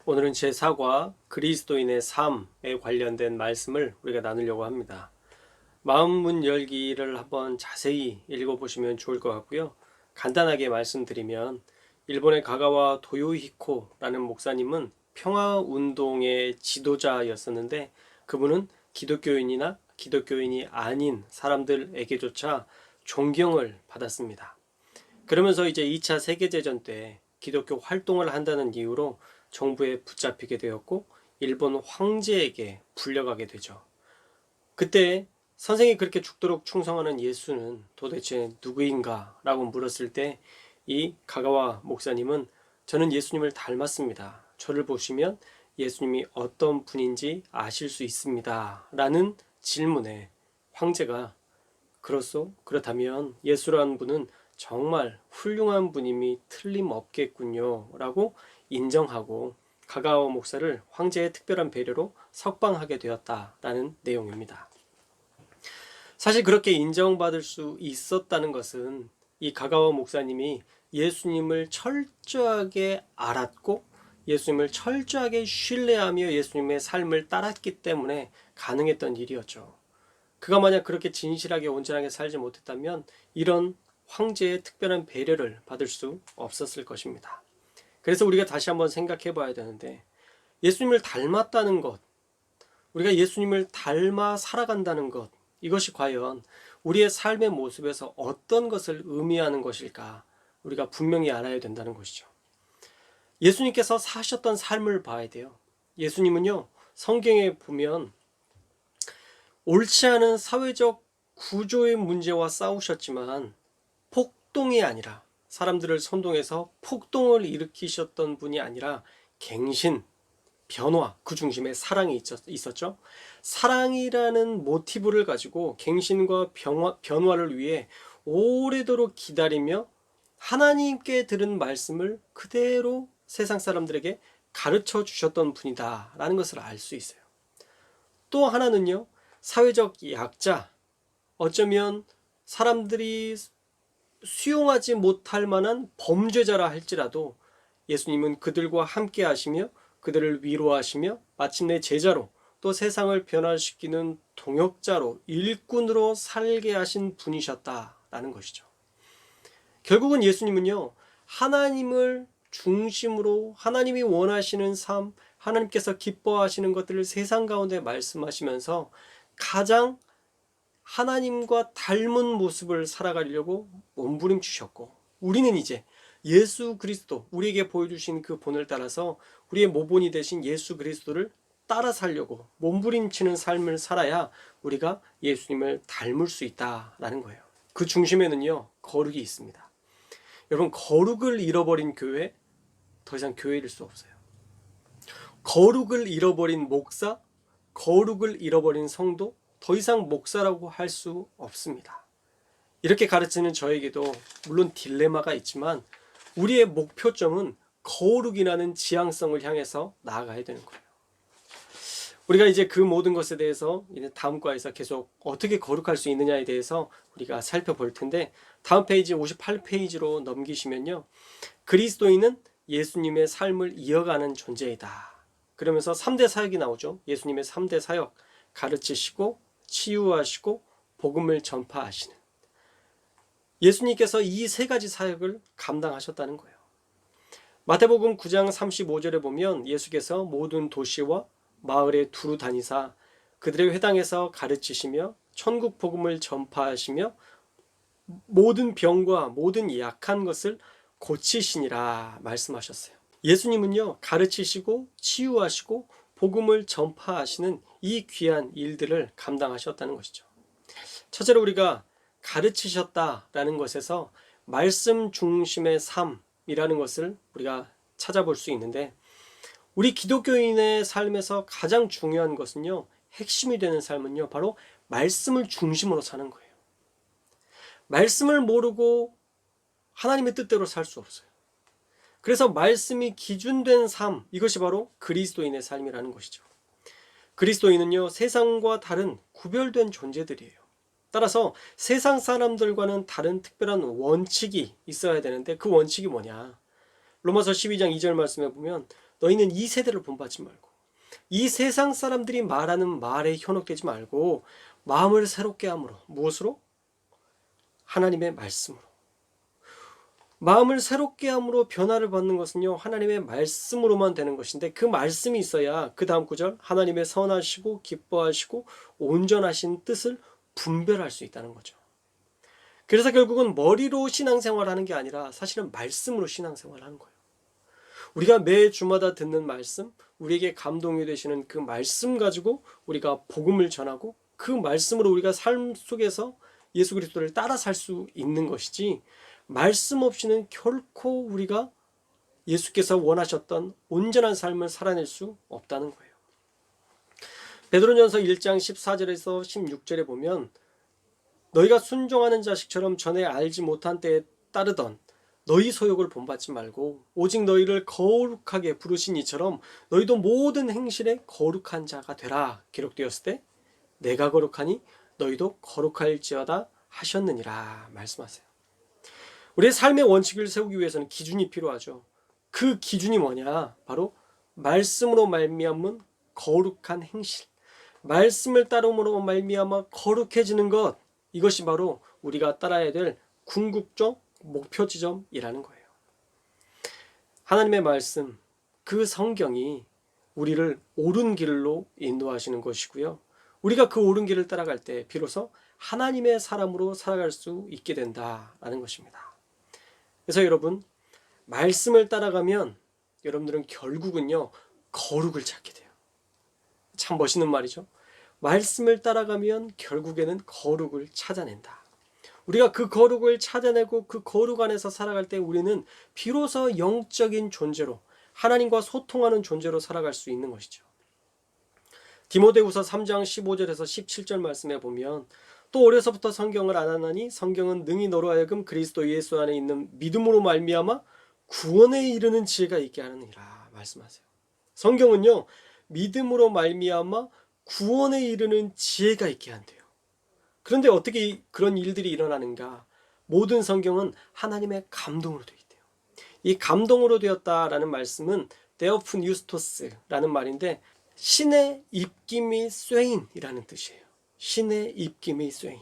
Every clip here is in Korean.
오늘은 제4과 그리스도인의 삶에 관련된 말씀을 우리가 나누려고 합니다. 마음문 열기를 한번 자세히 읽어보시면 좋을 것 같고요. 간단하게 말씀드리면 일본의 가가와 도요히코라는 목사님은 평화운동의 지도자였었는데 그분은 기독교인이나 기독교인이 아닌 사람들에게조차 존경을 받았습니다. 그러면서 이제 2차 세계대전 때 기독교 활동을 한다는 이유로 정부에 붙잡히게 되었고 일본 황제에게 불려가게 되죠. 그때 선생이 그렇게 죽도록 충성하는 예수는 도대체 누구인가? 라고 물었을 때 이 가가와 목사님은 저는 예수님을 닮았습니다. 저를 보시면 예수님이 어떤 분인지 아실 수 있습니다. 라는 질문에 황제가 그렇소? 그렇다면 예수라는 분은 정말 훌륭한 분임이 틀림없겠군요. 라고 인정하고 가가와 목사를 황제의 특별한 배려로 석방하게 되었다라는 내용입니다. 사실 그렇게 인정받을 수 있었다는 것은 이 가가와 목사님이 예수님을 철저하게 알았고 예수님을 철저하게 신뢰하며 예수님의 삶을 따랐기 때문에 가능했던 일이었죠. 그가 만약 그렇게 진실하게 온전하게 살지 못했다면 이런 황제의 특별한 배려를 받을 수 없었을 것입니다. 그래서 우리가 다시 한번 생각해 봐야 되는데 예수님을 닮았다는 것, 우리가 예수님을 닮아 살아간다는 것, 이것이 과연 우리의 삶의 모습에서 어떤 것을 의미하는 것일까 우리가 분명히 알아야 된다는 것이죠. 예수님께서 사셨던 삶을 봐야 돼요. 예수님은요, 성경에 보면 옳지 않은 사회적 구조의 문제와 싸우셨지만 폭동이 아니라 사람들을 선동해서 폭동을 일으키셨던 분이 아니라 갱신, 변화, 그 중심에 사랑이 있었죠. 사랑이라는 모티브를 가지고 갱신과 변화를 위해 오래도록 기다리며 하나님께 들은 말씀을 그대로 세상 사람들에게 가르쳐 주셨던 분이다라는 것을 알 수 있어요. 또 하나는요, 사회적 약자, 어쩌면 사람들이 수용하지 못할 만한 범죄자라 할지라도 예수님은 그들과 함께 하시며 그들을 위로하시며 마침내 제자로 또 세상을 변화시키는 동역자로 일꾼으로 살게 하신 분이셨다라는 것이죠. 결국은 예수님은요, 하나님을 중심으로 하나님이 원하시는 삶, 하나님께서 기뻐하시는 것들을 세상 가운데 말씀하시면서 가장 하나님과 닮은 모습을 살아가려고 몸부림치셨고 우리는 이제 예수 그리스도, 우리에게 보여주신 그 본을 따라서 우리의 모본이 되신 예수 그리스도를 따라 살려고 몸부림치는 삶을 살아야 우리가 예수님을 닮을 수 있다라는 거예요. 그 중심에는요, 거룩이 있습니다. 여러분, 거룩을 잃어버린 교회, 더 이상 교회일 수 없어요. 거룩을 잃어버린 목사, 거룩을 잃어버린 성도, 더 이상 목사라고 할 수 없습니다. 이렇게 가르치는 저에게도 물론 딜레마가 있지만 우리의 목표점은 거룩이라는 지향성을 향해서 나아가야 되는 거예요. 우리가 이제 그 모든 것에 대해서 다음 과에서 계속 어떻게 거룩할 수 있느냐에 대해서 우리가 살펴볼 텐데 다음 페이지 58페이지로 넘기시면요. 그리스도인은 예수님의 삶을 이어가는 존재이다. 그러면서 3대 사역이 나오죠. 예수님의 3대 사역, 가르치시고 치유하시고 복음을 전파하시는 예수님께서 이 세 가지 사역을 감당하셨다는 거예요. 마태복음 9장 35절에 보면 예수께서 모든 도시와 마을에 두루 다니사 그들의 회당에서 가르치시며 천국 복음을 전파하시며 모든 병과 모든 약한 것을 고치시니라 말씀하셨어요. 예수님은요, 가르치시고 치유하시고 복음을 전파하시는 이 귀한 일들을 감당하셨다는 것이죠. 첫째로 우리가 가르치셨다라는 것에서 말씀 중심의 삶이라는 것을 우리가 찾아볼 수 있는데 우리 기독교인의 삶에서 가장 중요한 것은요, 핵심이 되는 삶은요, 바로 말씀을 중심으로 사는 거예요. 말씀을 모르고 하나님의 뜻대로 살 수 없어요. 그래서 말씀이 기준된 삶, 이것이 바로 그리스도인의 삶이라는 것이죠. 그리스도인은요, 세상과 다른 구별된 존재들이에요. 따라서 세상 사람들과는 다른 특별한 원칙이 있어야 되는데 그 원칙이 뭐냐? 로마서 12장 2절 말씀에 보면 너희는 이 세대를 본받지 말고 이 세상 사람들이 말하는 말에 현혹되지 말고 마음을 새롭게 함으로. 무엇으로? 하나님의 말씀으로. 마음을 새롭게 함으로 변화를 받는 것은요, 하나님의 말씀으로만 되는 것인데, 그 말씀이 있어야 그 다음 구절, 하나님의 선하시고 기뻐하시고 온전하신 뜻을 분별할 수 있다는 거죠. 그래서 결국은 머리로 신앙생활하는 게 아니라 사실은 말씀으로 신앙생활하는 거예요. 우리가 매 주마다 듣는 말씀, 우리에게 감동이 되시는 그 말씀 가지고 우리가 복음을 전하고 그 말씀으로 우리가 삶 속에서 예수 그리스도를 따라 살 수 있는 것이지, 말씀 없이는 결코 우리가 예수께서 원하셨던 온전한 삶을 살아낼 수 없다는 거예요. 베드로전서 1장 14절에서 16절에 보면 너희가 순종하는 자식처럼 전에 알지 못한 때에 따르던 너희 소욕을 본받지 말고 오직 너희를 거룩하게 부르신 이처럼 너희도 모든 행실에 거룩한 자가 되라 기록되었을 때 내가 거룩하니 너희도 거룩할지어다 하셨느니라 말씀하세요. 우리의 삶의 원칙을 세우기 위해서는 기준이 필요하죠. 그 기준이 뭐냐? 바로 말씀으로 말미암은 거룩한 행실, 말씀을 따름으로 말미암아 거룩해지는 것, 이것이 바로 우리가 따라야 될 궁극적 목표 지점이라는 거예요. 하나님의 말씀, 그 성경이 우리를 옳은 길로 인도하시는 것이고요. 우리가 그 옳은 길을 따라갈 때 비로소 하나님의 사람으로 살아갈 수 있게 된다라는 것입니다. 그래서 여러분, 말씀을 따라가면 여러분들은 결국은요, 거룩을 찾게 돼요. 참 멋있는 말이죠. 말씀을 따라가면 결국에는 거룩을 찾아낸다. 우리가 그 거룩을 찾아내고 그 거룩 안에서 살아갈 때 우리는 비로소 영적인 존재로, 하나님과 소통하는 존재로 살아갈 수 있는 것이죠. 디모데후서 3장 15절에서 17절 말씀에 보면 또 어려서부터 성경을 안 하나니 성경은 능히 너로 하여금 그리스도 예수 안에 있는 믿음으로 말미암아 구원에 이르는 지혜가 있게 하느니라 말씀하세요. 성경은요, 믿음으로 말미암아 구원에 이르는 지혜가 있게 한대요. 그런데 어떻게 그런 일들이 일어나는가? 모든 성경은 하나님의 감동으로 되어 있대요. 이 감동으로 되었다라는 말씀은 데오프뉴스토스라는 말인데 신의 입김이 쇠인이라는 뜻이에요. 신의 입김이 쇠인.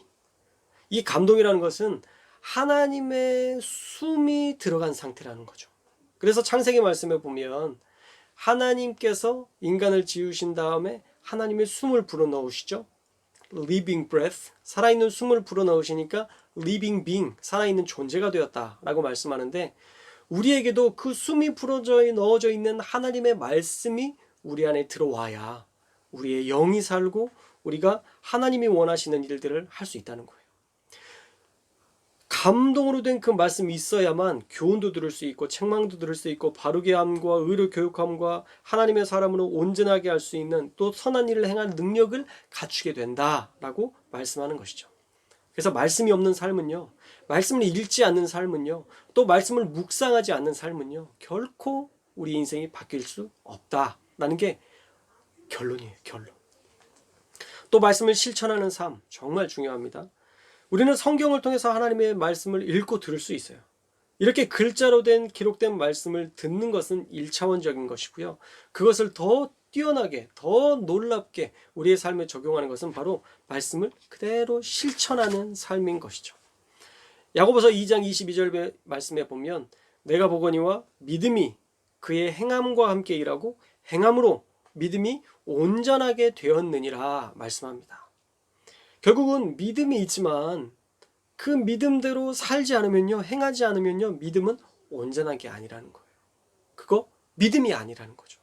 이 감동이라는 것은 하나님의 숨이 들어간 상태라는 거죠. 그래서 창세기 말씀에 보면 하나님께서 인간을 지으신 다음에 하나님의 숨을 불어넣으시죠. living breath, 살아있는 숨을 불어넣으시니까 living being, 살아있는 존재가 되었다라고 말씀하는데 우리에게도 그 숨이 넣어져 있는 하나님의 말씀이 우리 안에 들어와야 우리의 영이 살고 우리가 하나님이 원하시는 일들을 할 수 있다는 거예요. 감동으로 된 그 말씀이 있어야만 교훈도 들을 수 있고 책망도 들을 수 있고 바르게 함과 의로 교육함과 하나님의 사람으로 온전하게 할 수 있는 또 선한 일을 행할 능력을 갖추게 된다라고 말씀하는 것이죠. 그래서 말씀이 없는 삶은요, 말씀을 읽지 않는 삶은요, 또 말씀을 묵상하지 않는 삶은요, 결코 우리 인생이 바뀔 수 없다라는 게 결론이에요. 결론. 또 말씀을 실천하는 삶 정말 중요합니다. 우리는 성경을 통해서 하나님의 말씀을 읽고 들을 수 있어요. 이렇게 글자로 된 기록된 말씀을 듣는 것은 1차원적인 것이고요. 그것을 더 뛰어나게, 더 놀랍게 우리의 삶에 적용하는 것은 바로 말씀을 그대로 실천하는 삶인 것이죠. 야고보서 2장 22절 말씀에 보면 내가 보거니와 믿음이 그의 행함과 함께 일하고 행함으로 믿음이 온전하게 되었느니라 말씀합니다. 결국은 믿음이 있지만 그 믿음대로 살지 않으면요, 행하지 않으면요, 믿음은 온전한 게 아니라는 거예요. 그거 믿음이 아니라는 거죠.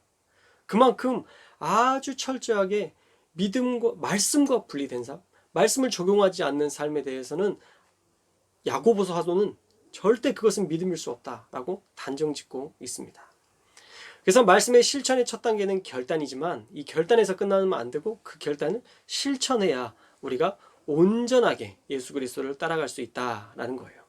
그만큼 아주 철저하게 믿음과 말씀과 분리된 삶, 말씀을 적용하지 않는 삶에 대해서는 야고보서 사도는 절대 그것은 믿음일 수 없다라고 단정짓고 있습니다. 그래서 말씀의 실천의 첫 단계는 결단이지만 이 결단에서 끝나면 안 되고 그 결단을 실천해야 우리가 온전하게 예수 그리스도를 따라갈 수 있다라는 거예요.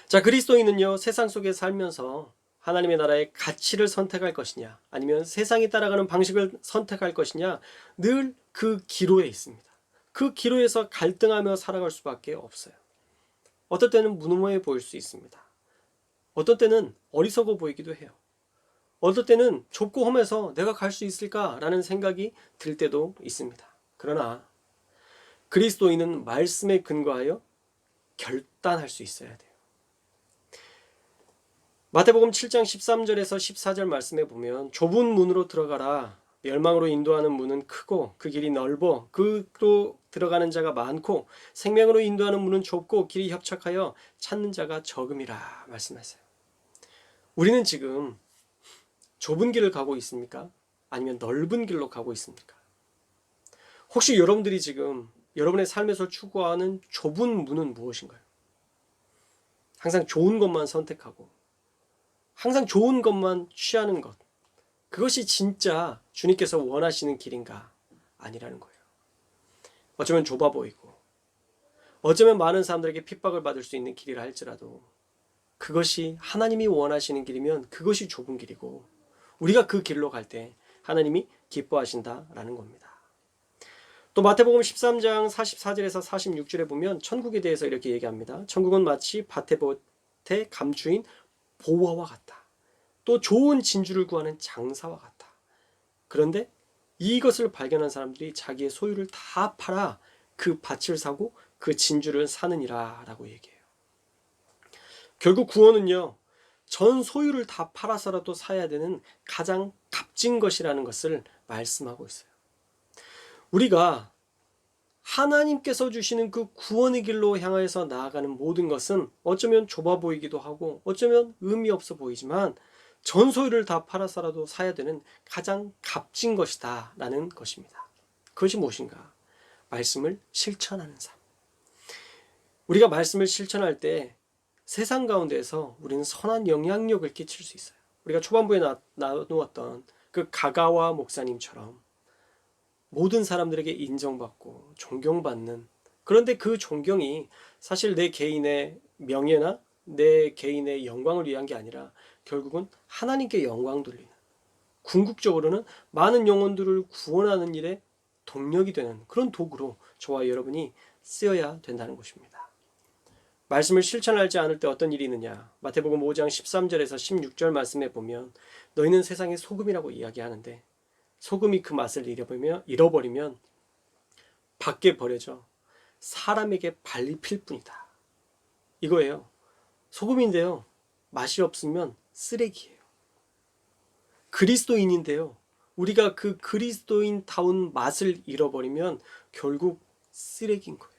자, 그리스도인은요, 세상 속에 살면서 하나님의 나라의 가치를 선택할 것이냐 아니면 세상이 따라가는 방식을 선택할 것이냐 늘 그 기로에 있습니다. 그 기로에서 갈등하며 살아갈 수밖에 없어요. 어떨 때는 무능해 보일 수 있습니다. 어떤 때는 어리석어 보이기도 해요. 어떨 때는 좁고 험해서 내가 갈 수 있을까라는 생각이 들 때도 있습니다. 그러나 그리스도인은 말씀에 근거하여 결단할 수 있어야 돼요. 마태복음 7장 13절에서 14절 말씀에 보면 좁은 문으로 들어가라. 멸망으로 인도하는 문은 크고 그 길이 넓어 그로 들어가는 자가 많고 생명으로 인도하는 문은 좁고 길이 협착하여 찾는 자가 적음이라 말씀하세요. 우리는 지금 좁은 길을 가고 있습니까? 아니면 넓은 길로 가고 있습니까? 혹시 여러분들이 지금 여러분의 삶에서 추구하는 좁은 문은 무엇인가요? 항상 좋은 것만 선택하고 항상 좋은 것만 취하는 것, 그것이 진짜 주님께서 원하시는 길인가? 아니라는 거예요. 어쩌면 좁아 보이고 어쩌면 많은 사람들에게 핍박을 받을 수 있는 길이라 할지라도 그것이 하나님이 원하시는 길이면 그것이 좁은 길이고 우리가 그 길로 갈 때 하나님이 기뻐하신다라는 겁니다. 또 마태복음 13장 44절에서 46절에 보면 천국에 대해서 이렇게 얘기합니다. 천국은 마치 밭에 감추인 보화와 같다. 또 좋은 진주를 구하는 장사와 같다. 그런데 이것을 발견한 사람들이 자기의 소유를 다 팔아 그 밭을 사고 그 진주를 사느니라 라고 얘기해요. 결국 구원은요, 전 소유를 다 팔아서라도 사야 되는 가장 값진 것이라는 것을 말씀하고 있어요. 우리가 하나님께서 주시는 그 구원의 길로 향해서 나아가는 모든 것은 어쩌면 좁아 보이기도 하고 어쩌면 의미 없어 보이지만 전 소유를 다 팔아서라도 사야 되는 가장 값진 것이다 라는 것입니다. 그것이 무엇인가? 말씀을 실천하는 삶. 우리가 말씀을 실천할 때 세상 가운데에서 우리는 선한 영향력을 끼칠 수 있어요. 우리가 초반부에 나누었던 그 가가와 목사님처럼 모든 사람들에게 인정받고 존경받는, 그런데 그 존경이 사실 내 개인의 명예나 내 개인의 영광을 위한 게 아니라 결국은 하나님께 영광 돌리는, 궁극적으로는 많은 영혼들을 구원하는 일에 동력이 되는 그런 도구로 저와 여러분이 쓰여야 된다는 것입니다. 말씀을 실천하지 않을 때 어떤 일이 있느냐? 마태복음 5장 13절에서 16절 말씀에 보면 너희는 세상의 소금이라고 이야기하는데 소금이 그 맛을 잃어버리면 밖에 버려져 사람에게 밟힐 뿐이다. 이거예요. 소금인데요, 맛이 없으면 쓰레기예요. 그리스도인인데요, 우리가 그 그리스도인다운 맛을 잃어버리면 결국 쓰레기인 거예요.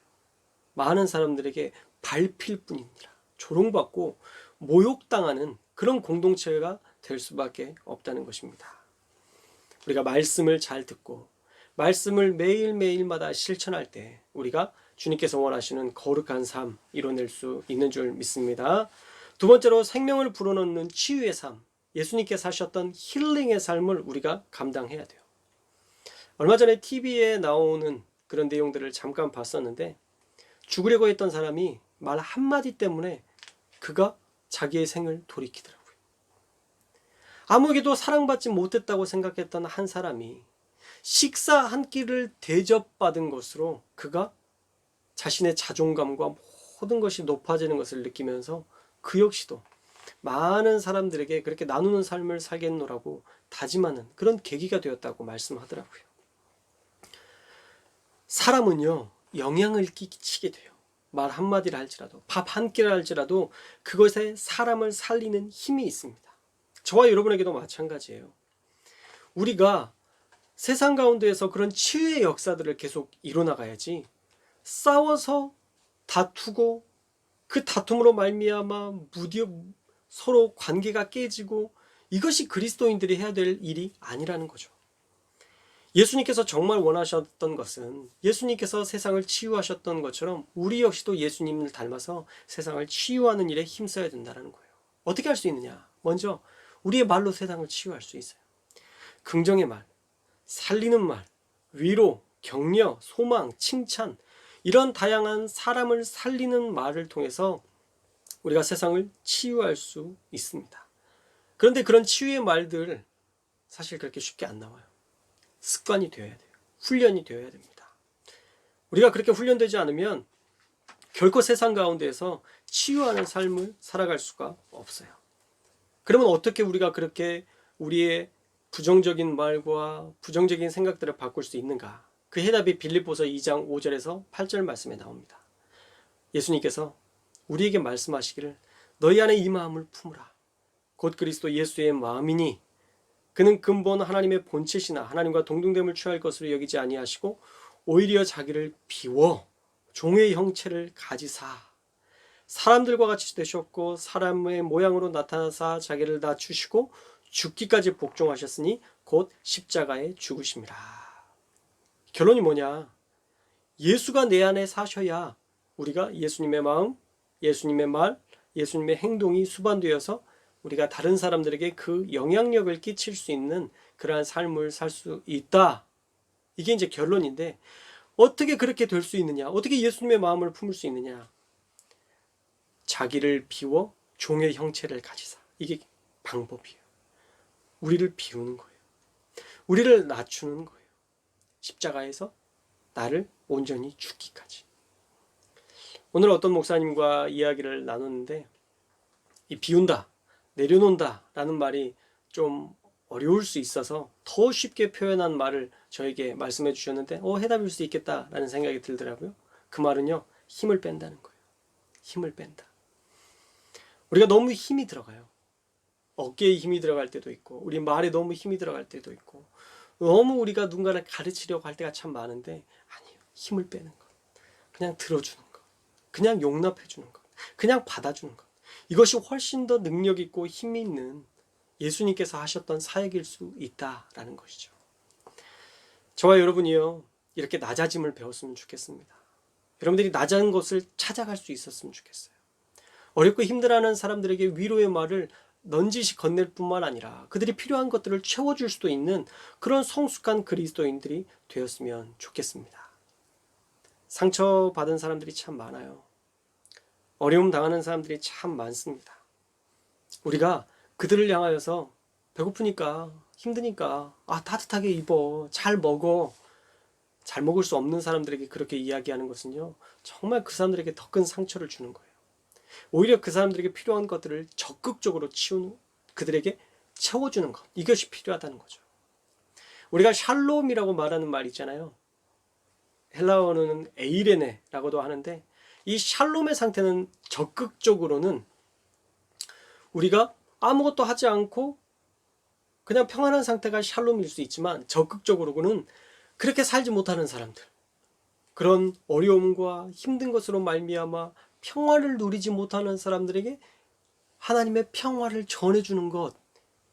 많은 사람들에게 밟힐 뿐이니라. 조롱받고 모욕당하는 그런 공동체가 될 수밖에 없다는 것입니다. 우리가 말씀을 잘 듣고 말씀을 매일매일마다 실천할 때 우리가 주님께서 원하시는 거룩한 삶 이뤄낼 수 있는 줄 믿습니다. 두 번째로 생명을 불어넣는 치유의 삶, 예수님께서 사셨던 힐링의 삶을 우리가 감당해야 돼요. 얼마 전에 TV에 나오는 그런 내용들을 잠깐 봤었는데 죽으려고 했던 사람이 말 한마디 때문에 그가 자기의 생을 돌이키더라고요. 아무에게도 사랑받지 못했다고 생각했던 한 사람이 식사 한 끼를 대접받은 것으로 그가 자신의 자존감과 모든 것이 높아지는 것을 느끼면서 그 역시도 많은 사람들에게 그렇게 나누는 삶을 살겠노라고 다짐하는 그런 계기가 되었다고 말씀하더라고요. 사람은요, 영향을 끼치게 돼요. 말 한마디를 할지라도, 밥 한 끼를 할지라도 그것에 사람을 살리는 힘이 있습니다. 저와 여러분에게도 마찬가지예요. 우리가 세상 가운데에서 그런 치유의 역사들을 계속 이뤄나가야지 싸워서 다투고 그 다툼으로 말미암아 서로 관계가 깨지고 이것이 그리스도인들이 해야 될 일이 아니라는 거죠. 예수님께서 정말 원하셨던 것은 예수님께서 세상을 치유하셨던 것처럼 우리 역시도 예수님을 닮아서 세상을 치유하는 일에 힘써야 된다는 거예요. 어떻게 할 수 있느냐? 먼저 우리의 말로 세상을 치유할 수 있어요. 긍정의 말, 살리는 말, 위로, 격려, 소망, 칭찬, 이런 다양한 사람을 살리는 말을 통해서 우리가 세상을 치유할 수 있습니다. 그런데 그런 치유의 말들 사실 그렇게 쉽게 안 나와요. 습관이 되어야 돼요. 훈련이 되어야 됩니다. 우리가 그렇게 훈련되지 않으면 결코 세상 가운데에서 치유하는 삶을 살아갈 수가 없어요. 그러면 어떻게 우리가 그렇게 우리의 부정적인 말과 부정적인 생각들을 바꿀 수 있는가? 그 해답이 빌립보서 2장 5절에서 8절 말씀에 나옵니다. 예수님께서 우리에게 말씀하시기를 너희 안에 이 마음을 품으라. 곧 그리스도 예수의 마음이니 그는 근본 하나님의 본체시나 하나님과 동등됨을 취할 것으로 여기지 아니하시고 오히려 자기를 비워 종의 형체를 가지사 사람들과 같이 되셨고 사람의 모양으로 나타나사 자기를 낮추시고 죽기까지 복종하셨으니 곧 십자가에 죽으심이라. 결론이 뭐냐? 예수가 내 안에 사셔야 우리가 예수님의 마음, 예수님의 말, 예수님의 행동이 수반되어서 우리가 다른 사람들에게 그 영향력을 끼칠 수 있는 그러한 삶을 살 수 있다. 이게 이제 결론인데 어떻게 그렇게 될 수 있느냐? 어떻게 예수님의 마음을 품을 수 있느냐? 자기를 비워 종의 형체를 가지사. 이게 방법이에요. 우리를 비우는 거예요. 우리를 낮추는 거예요. 십자가에서 나를 온전히 죽기까지. 오늘 어떤 목사님과 이야기를 나눴는데 이 비운다, 내려놓는다 라는 말이 좀 어려울 수 있어서 더 쉽게 표현한 말을 저에게 말씀해 주셨는데 해답일 수 있겠다 라는 생각이 들더라고요. 그 말은요, 힘을 뺀다는 거예요. 힘을 뺀다. 우리가 너무 힘이 들어가요. 어깨에 힘이 들어갈 때도 있고 우리 말에 너무 힘이 들어갈 때도 있고 너무 우리가 누군가를 가르치려고 할 때가 참 많은데 아니에요. 힘을 빼는 것, 그냥 들어주는 것, 그냥 용납해 주는 것, 그냥 받아주는 것, 이것이 훨씬 더 능력 있고 힘이 있는 예수님께서 하셨던 사역일 수 있다라는 것이죠. 저와 여러분이요, 이렇게 낮아짐을 배웠으면 좋겠습니다. 여러분들이 낮은 것을 찾아갈 수 있었으면 좋겠어요. 어렵고 힘들어하는 사람들에게 위로의 말을 넌지시 건넬 뿐만 아니라 그들이 필요한 것들을 채워줄 수도 있는 그런 성숙한 그리스도인들이 되었으면 좋겠습니다. 상처받은 사람들이 참 많아요. 어려움 당하는 사람들이 참 많습니다. 우리가 그들을 향하여서 배고프니까 힘드니까 따뜻하게 입어, 잘 먹어, 잘 먹을 수 없는 사람들에게 그렇게 이야기하는 것은요, 정말 그 사람들에게 더 큰 상처를 주는 거예요. 오히려 그 사람들에게 필요한 것들을 적극적으로 그들에게 채워주는 것, 이것이 필요하다는 거죠. 우리가 샬롬이라고 말하는 말 있잖아요. 헬라어는 에이레네라고도 하는데 이 샬롬의 상태는 적극적으로는 우리가 아무것도 하지 않고 그냥 평안한 상태가 샬롬일 수 있지만 적극적으로는 그렇게 살지 못하는 사람들, 그런 어려움과 힘든 것으로 말미암아 평화를 누리지 못하는 사람들에게 하나님의 평화를 전해주는 것,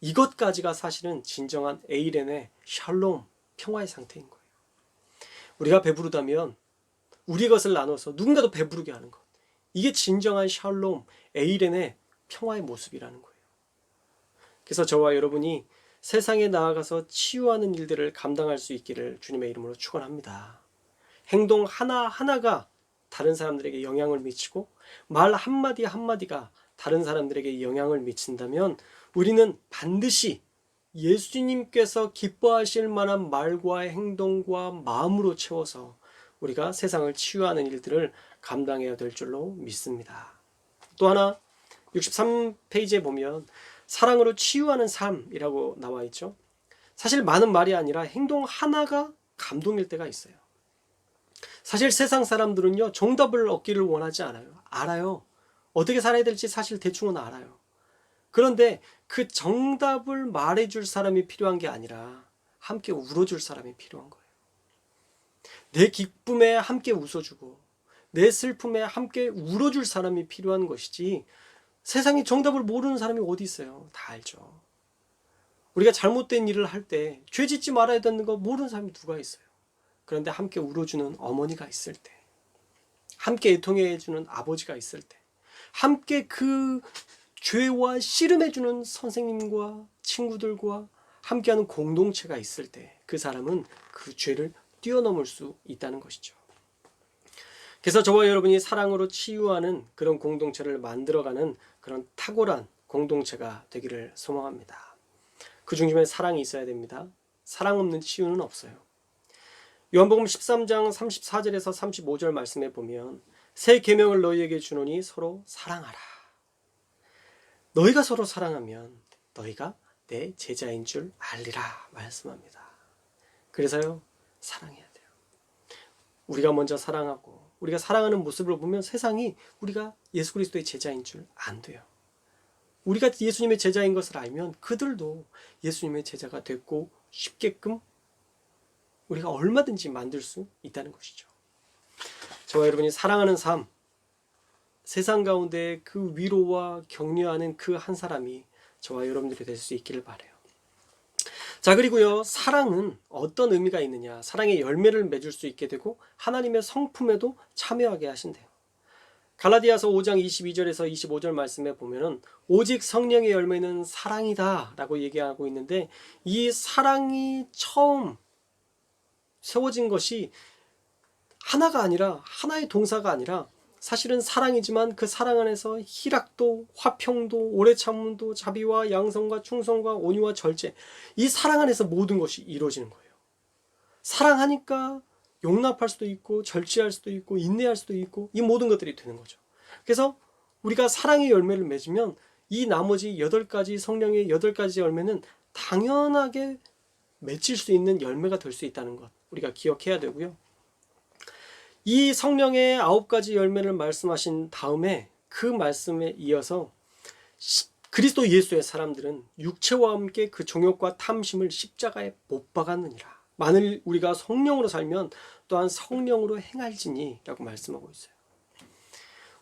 이것까지가 사실은 진정한 에이렌의 샬롬, 평화의 상태인 거예요. 우리가 배부르다면 우리 것을 나눠서 누군가도 배부르게 하는 것, 이게 진정한 샬롬, 에이렌의 평화의 모습이라는 거예요. 그래서 저와 여러분이 세상에 나아가서 치유하는 일들을 감당할 수 있기를 주님의 이름으로 축원합니다. 행동 하나하나가 다른 사람들에게 영향을 미치고 말 한마디 한마디가 다른 사람들에게 영향을 미친다면 우리는 반드시 예수님께서 기뻐하실 만한 말과 행동과 마음으로 채워서 우리가 세상을 치유하는 일들을 감당해야 될 줄로 믿습니다. 또 하나 63페이지에 보면 사랑으로 치유하는 삶이라고 나와 있죠. 사실 많은 말이 아니라 행동 하나가 감동일 때가 있어요. 사실 세상 사람들은요, 정답을 얻기를 원하지 않아요. 알아요. 어떻게 살아야 될지 사실 대충은 알아요. 그런데 그 정답을 말해줄 사람이 필요한 게 아니라 함께 울어줄 사람이 필요한 거예요. 내 기쁨에 함께 웃어주고 내 슬픔에 함께 울어줄 사람이 필요한 것이지, 세상에 정답을 모르는 사람이 어디 있어요. 다 알죠. 우리가 잘못된 일을 할 때 죄 짓지 말아야 되는 거 모르는 사람이 누가 있어요. 그런데 함께 울어주는 어머니가 있을 때, 함께 애통해주는 아버지가 있을 때, 함께 그 죄와 씨름해주는 선생님과 친구들과 함께하는 공동체가 있을 때 그 사람은 그 죄를 뛰어넘을 수 있다는 것이죠. 그래서 저와 여러분이 사랑으로 치유하는 그런 공동체를 만들어가는 그런 탁월한 공동체가 되기를 소망합니다. 그 중심에 사랑이 있어야 됩니다. 사랑 없는 치유는 없어요. 요한복음 13장 34절에서 35절 말씀에 보면 새 계명을 너희에게 주노니 서로 사랑하라. 너희가 서로 사랑하면 너희가 내 제자인 줄 알리라 말씀합니다. 그래서요, 사랑해야 돼요. 우리가 먼저 사랑하고 우리가 사랑하는 모습을 보면 세상이 우리가 예수 그리스도의 제자인 줄 안 돼요. 우리가 예수님의 제자인 것을 알면 그들도 예수님의 제자가 됐고 쉽게끔 우리가 얼마든지 만들 수 있다는 것이죠. 저와 여러분이 사랑하는 삶, 세상 가운데 그 위로와 격려하는 그 한 사람이 저와 여러분들이 될 수 있기를 바라요. 자, 그리고요, 사랑은 어떤 의미가 있느냐? 사랑의 열매를 맺을 수 있게 되고 하나님의 성품에도 참여하게 하신대요. 갈라디아서 5장 22절에서 25절 말씀에 보면은 오직 성령의 열매는 사랑이다 라고 얘기하고 있는데, 이 사랑이 처음 세워진 것이 하나가 아니라, 하나의 동사가 아니라 사실은 사랑이지만 그 사랑 안에서 희락도, 화평도, 오래 참음도, 자비와 양성과 충성과 온유와 절제, 이 사랑 안에서 모든 것이 이루어지는 거예요. 사랑하니까 용납할 수도 있고 절제할 수도 있고 인내할 수도 있고 이 모든 것들이 되는 거죠. 그래서 우리가 사랑의 열매를 맺으면 이 나머지 8가지 성령의 8가지 열매는 당연하게 맺힐 수 있는 열매가 될 수 있다는 것 우리가 기억해야 되고요. 이 성령의 9가지 열매를 말씀하신 다음에 그 말씀에 이어서 그리스도 예수의 사람들은 육체와 함께 그 정욕과 탐심을 십자가에 못 박았느니라. 만일 우리가 성령으로 살면 또한 성령으로 행할지니 라고 말씀하고 있어요.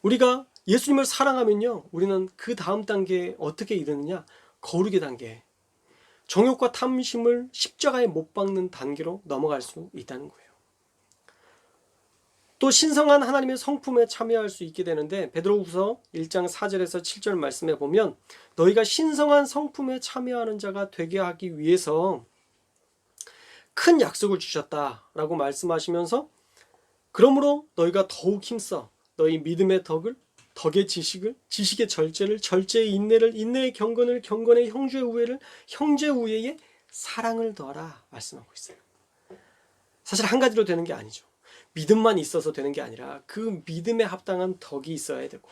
우리가 예수님을 사랑하면요, 우리는 그 다음 단계에 어떻게 이르느냐? 거룩의 단계, 정욕과 탐심을 십자가에 못 박는 단계로 넘어갈 수 있다는 거예요. 또 신성한 하나님의 성품에 참여할 수 있게 되는데, 베드로후서 1장 4절에서 7절 말씀에 보면 너희가 신성한 성품에 참여하는 자가 되게 하기 위해서 큰 약속을 주셨다라고 말씀하시면서, 그러므로 너희가 더욱 힘써 너희 믿음의 덕의 지식을, 지식의 절제를, 절제의 인내를, 인내의 경건을, 경건의 형제의 우애를, 형제의 우애에 사랑을 더하라 말씀하고 있어요. 사실 한 가지로 되는 게 아니죠. 믿음만 있어서 되는 게 아니라 그 믿음에 합당한 덕이 있어야 되고,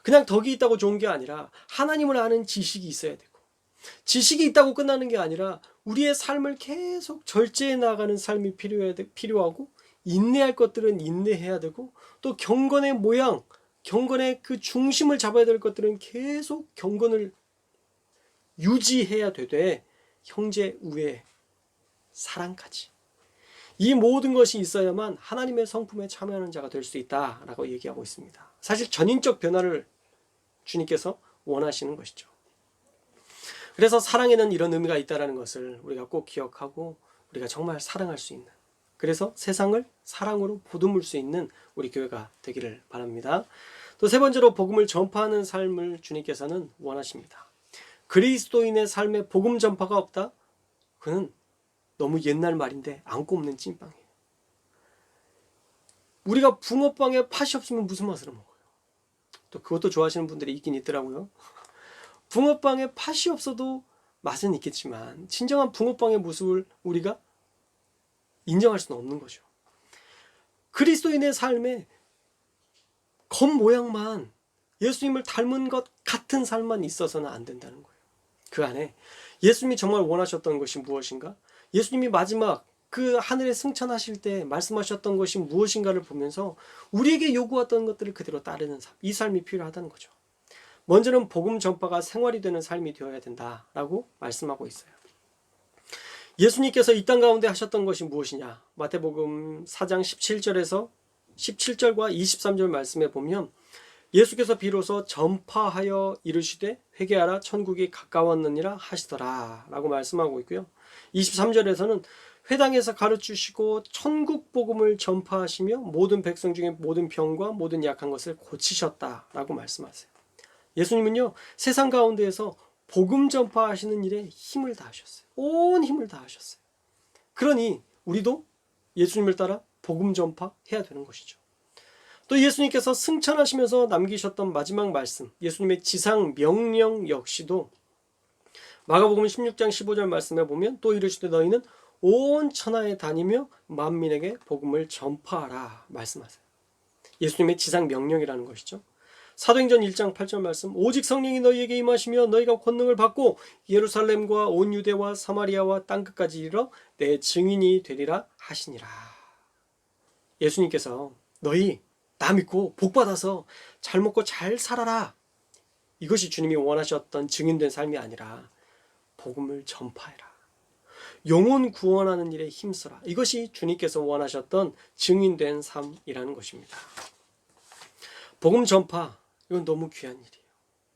그냥 덕이 있다고 좋은 게 아니라 하나님을 아는 지식이 있어야 되고, 지식이 있다고 끝나는 게 아니라 우리의 삶을 계속 절제해 나가는 삶이 필요하고, 인내할 것들은 인내해야 되고, 또 경건의 모양, 경건의 그 중심을 잡아야 될 것들은 계속 경건을 유지해야 되되, 형제 우애, 사랑까지, 이 모든 것이 있어야만 하나님의 성품에 참여하는 자가 될 수 있다라고 얘기하고 있습니다. 사실 전인적 변화를 주님께서 원하시는 것이죠. 그래서 사랑에는 이런 의미가 있다는 것을 우리가 꼭 기억하고, 우리가 정말 사랑할 수 있는, 그래서 세상을 사랑으로 보듬을 수 있는 우리 교회가 되기를 바랍니다. 또 세 번째로, 복음을 전파하는 삶을 주님께서는 원하십니다. 그리스도인의 삶에 복음 전파가 없다? 그는 너무 옛날 말인데 안 꼽는 찐빵이에요. 우리가 붕어빵에 팥이 없으면 무슨 맛으로 먹어요? 또 그것도 좋아하시는 분들이 있긴 있더라고요. 붕어빵에 팥이 없어도 맛은 있겠지만 진정한 붕어빵의 모습을 우리가 인정할 수는 없는 거죠. 그리스도인의 삶에 겉모양만 예수님을 닮은 것 같은 삶만 있어서는 안 된다는 거예요. 그 안에 예수님이 정말 원하셨던 것이 무엇인가? 예수님이 마지막 그 하늘에 승천하실 때 말씀하셨던 것이 무엇인가를 보면서 우리에게 요구했던 것들을 그대로 따르는 삶, 이 삶이 필요하다는 거죠. 먼저는 복음 전파가 생활이 되는 삶이 되어야 된다라고 말씀하고 있어요. 예수님께서 이 땅 가운데 하셨던 것이 무엇이냐? 마태복음 4장 17절에서 17절과 23절 말씀에 보면 예수께서 비로소 전파하여 이르시되 회개하라 천국이 가까웠느니라 하시더라 라고 말씀하고 있고요. 23절에서는 회당에서 가르치시고 천국 복음을 전파하시며 모든 백성 중에 모든 병과 모든 약한 것을 고치셨다라고 말씀하세요. 예수님은요, 세상 가운데에서 복음 전파하시는 일에 힘을 다하셨어요. 온 힘을 다하셨어요. 그러니 우리도 예수님을 따라 복음 전파해야 되는 것이죠. 또 예수님께서 승천하시면서 남기셨던 마지막 말씀, 예수님의 지상 명령 역시도 마가복음 16장 15절 말씀에 보면 또 이르시되 너희는 온 천하에 다니며 만민에게 복음을 전파하라 말씀하세요. 예수님의 지상 명령이라는 것이죠. 사도행전 1장 8절 말씀, 오직 성령이 너희에게 임하시며 너희가 권능을 받고 예루살렘과 온 유대와 사마리아와 땅끝까지 이르러 내 증인이 되리라 하시니라. 예수님께서 너희 나 믿고 복 받아서 잘 먹고 잘 살아라, 이것이 주님이 원하셨던 증인된 삶이 아니라 복음을 전파해라, 영혼 구원하는 일에 힘써라, 이것이 주님께서 원하셨던 증인된 삶이라는 것입니다. 복음 전파, 이건 너무 귀한 일이에요.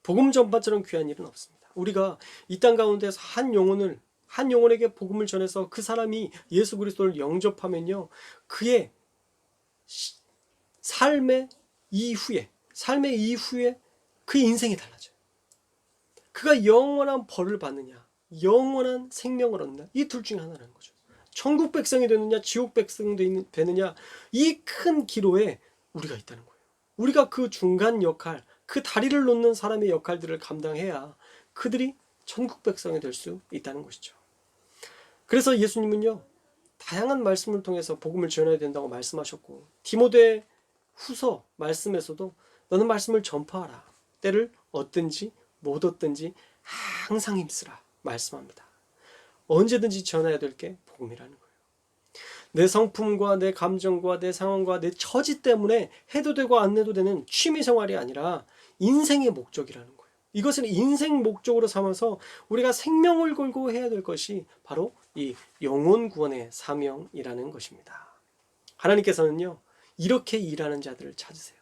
복음 전파처럼 귀한 일은 없습니다. 우리가 이 땅 가운데서 한 영혼에게 복음을 전해서 그 사람이 예수 그리스도를 영접하면요, 그의 삶의 이후에 그 인생이 달라져요. 그가 영원한 벌을 받느냐, 영원한 생명을 얻느냐, 이 둘 중에 하나라는 거죠. 천국 백성이 되느냐, 지옥 백성이 되느냐, 이 큰 기로에 우리가 있다는 거예요. 우리가 그 중간 역할, 그 다리를 놓는 사람의 역할들을 감당해야 그들이 천국 백성이 될 수 있다는 것이죠. 그래서 예수님은요, 다양한 말씀을 통해서 복음을 전해야 된다고 말씀하셨고, 디모데 후서 말씀에서도 너는 말씀을 전파하라, 때를 얻든지 못 얻든지 항상 힘쓰라 말씀합니다. 언제든지 전해야 될 게 복음이라는 거예요. 내 성품과 내 감정과 내 상황과 내 처지 때문에 해도 되고 안 해도 되는 취미생활이 아니라 인생의 목적이라는 거예요. 이것을 인생 목적으로 삼아서 우리가 생명을 걸고 해야 될 것이 바로 이 영혼 구원의 사명이라는 것입니다. 하나님께서는요, 이렇게 일하는 자들을 찾으세요.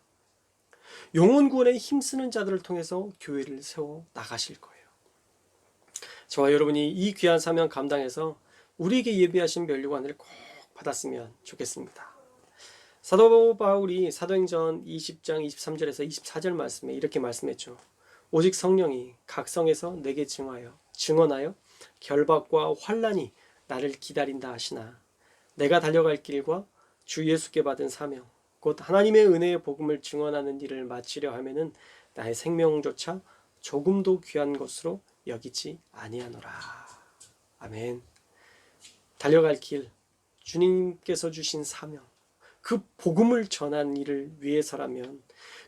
영혼 구원에 힘쓰는 자들을 통해서 교회를 세워 나가실 거예요. 저와 여러분이 이 귀한 사명 감당해서 우리에게 예비하신 면류관을 꼭 받았으면 좋겠습니다. 사도 바울이 사도행전 20장 23절에서 24절 말씀에 이렇게 말씀했죠. 오직 성령이 각 성에서 내게 증언하여 결박과 환난이 나를 기다린다 하시나 내가 달려갈 길과 주 예수께 받은 사명 곧 하나님의 은혜의 복음을 증언하는 일을 마치려 하면은 나의 생명조차 조금도 귀한 것으로 여기지 아니하노라. 아멘. 달려갈 길, 주님께서 주신 사명, 그 복음을 전하는 일을 위해서라면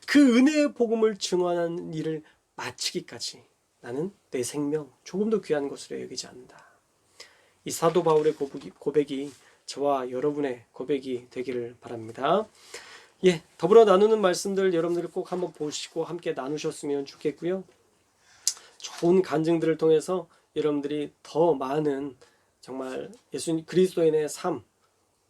그 은혜의 복음을 증언하는 일을 마치기까지 나는 내 생명 조금도 귀한 것으로 여기지 않는다. 이 사도 바울의 고백이 저와 여러분의 고백이 되기를 바랍니다. 더불어 나누는 말씀들 여러분들 꼭 한번 보시고 함께 나누셨으면 좋겠고요. 좋은 간증들을 통해서 여러분들이 더 많은 정말 예수 그리스도인의 삶,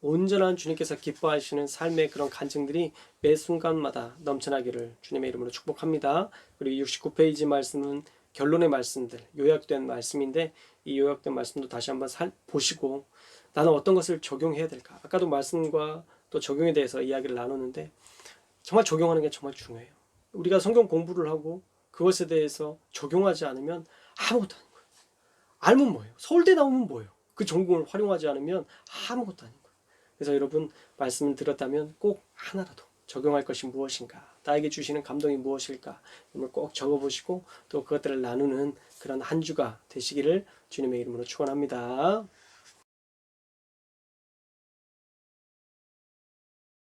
온전한 주님께서 기뻐하시는 삶의 그런 간증들이 매 순간마다 넘쳐나기를 주님의 이름으로 축복합니다. 그리고 69페이지 말씀은 결론의 말씀들, 요약된 말씀인데 이 요약된 말씀도 다시 한번 보시고 나는 어떤 것을 적용해야 될까? 아까도 말씀과 또 적용에 대해서 이야기를 나눴는데 정말 적용하는 게 정말 중요해요. 우리가 성경 공부를 하고 그것에 대해서 적용하지 않으면 아무것도 아닌 거예요. 알면 뭐예요? 서울대 나오면 뭐예요? 그 전공을 활용하지 않으면 아무것도 아닌 거예요. 그래서 여러분 말씀을 들었다면 꼭 하나라도 적용할 것이 무엇인가, 나에게 주시는 감동이 무엇일까, 이걸 꼭 적어보시고 또 그것들을 나누는 그런 한 주가 되시기를 주님의 이름으로 축원합니다.